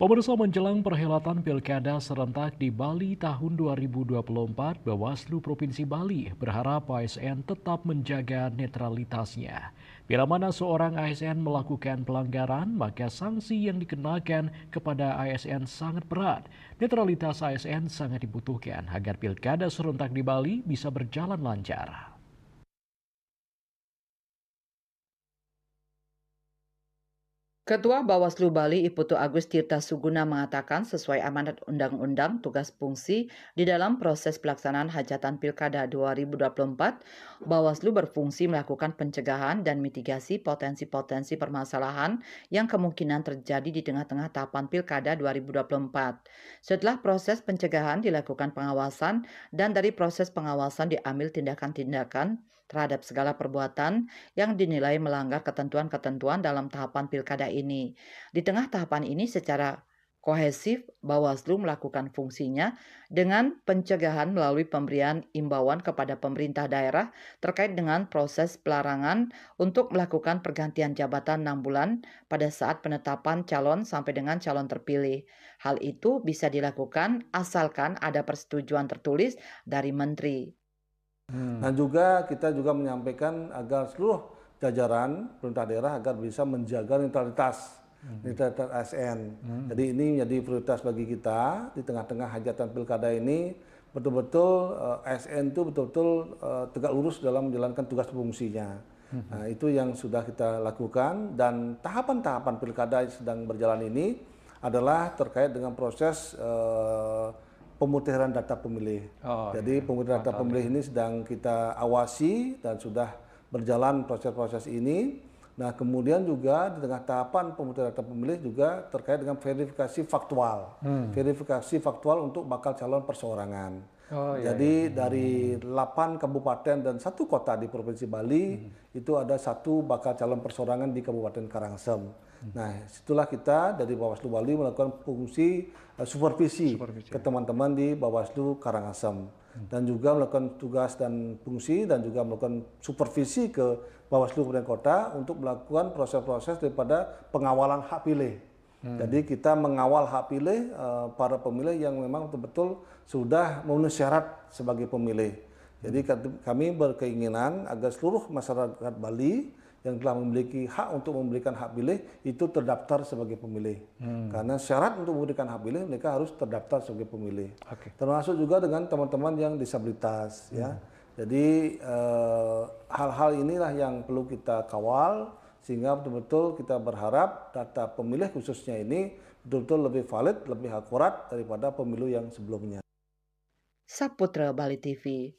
Pemirsa, menjelang perhelatan Pilkada serentak di Bali tahun 2024, Bawaslu Provinsi Bali berharap ASN tetap menjaga netralitasnya. Bila mana seorang ASN melakukan pelanggaran, maka sanksi yang dikenakan kepada ASN sangat berat. Netralitas ASN sangat dibutuhkan agar Pilkada serentak di Bali bisa berjalan lancar. Ketua Bawaslu Bali Iputu Agus Tirta Suguna mengatakan sesuai amanat Undang-Undang tugas fungsi di dalam proses pelaksanaan hajatan Pilkada 2024, Bawaslu berfungsi melakukan pencegahan dan mitigasi potensi-potensi permasalahan yang kemungkinan terjadi di tengah-tengah tahapan Pilkada 2024. Setelah proses pencegahan dilakukan pengawasan dan dari proses pengawasan diambil tindakan-tindakan terhadap segala perbuatan yang dinilai melanggar ketentuan-ketentuan dalam tahapan pilkada ini. Di tengah tahapan ini secara kohesif, Bawaslu melakukan fungsinya dengan pencegahan melalui pemberian imbauan kepada pemerintah daerah terkait dengan proses pelarangan untuk melakukan pergantian jabatan 6 bulan pada saat penetapan calon sampai dengan calon terpilih. Hal itu bisa dilakukan asalkan ada persetujuan tertulis dari menteri. Dan juga kita juga menyampaikan agar seluruh jajaran pemerintah daerah agar bisa menjaga netralitas ASN. Jadi ini menjadi prioritas bagi kita di tengah-tengah hajatan pilkada ini, betul-betul ASN itu betul-betul tegak lurus dalam menjalankan tugas fungsinya. Nah, itu yang sudah kita lakukan, dan tahapan-tahapan pilkada yang sedang berjalan ini adalah terkait dengan proses pemutiran data pemilih. Jadi pemutiran data pemilih ini sedang kita awasi dan sudah berjalan proses-proses ini. Nah, kemudian juga di tengah tahapan pemutiran data pemilih juga terkait dengan verifikasi faktual. Verifikasi faktual untuk bakal calon perseorangan. Jadi dari 8 kabupaten dan 1 kota di Provinsi Bali, itu ada 1 bakal calon perseorangan di Kabupaten Karangsem. Nah, situlah kita dari Bawaslu Bali melakukan fungsi supervisi ke teman-teman di Bawaslu Karangasem, dan juga melakukan tugas dan fungsi dan juga melakukan supervisi ke Bawaslu Kabupaten Kota untuk melakukan proses-proses daripada pengawalan hak pilih. Jadi kita mengawal hak pilih para pemilih yang memang betul-betul sudah memenuhi syarat sebagai pemilih. Jadi kami berkeinginan agar seluruh masyarakat Bali yang telah memiliki hak untuk memberikan hak pilih itu terdaftar sebagai pemilih. Karena syarat untuk memberikan hak pilih mereka harus terdaftar sebagai pemilih. Termasuk juga dengan teman-teman yang disabilitas, ya. Jadi hal-hal inilah yang perlu kita kawal sehingga betul-betul kita berharap data pemilih khususnya ini betul-betul lebih valid, lebih akurat daripada pemilu yang sebelumnya. Saputra Bali TV.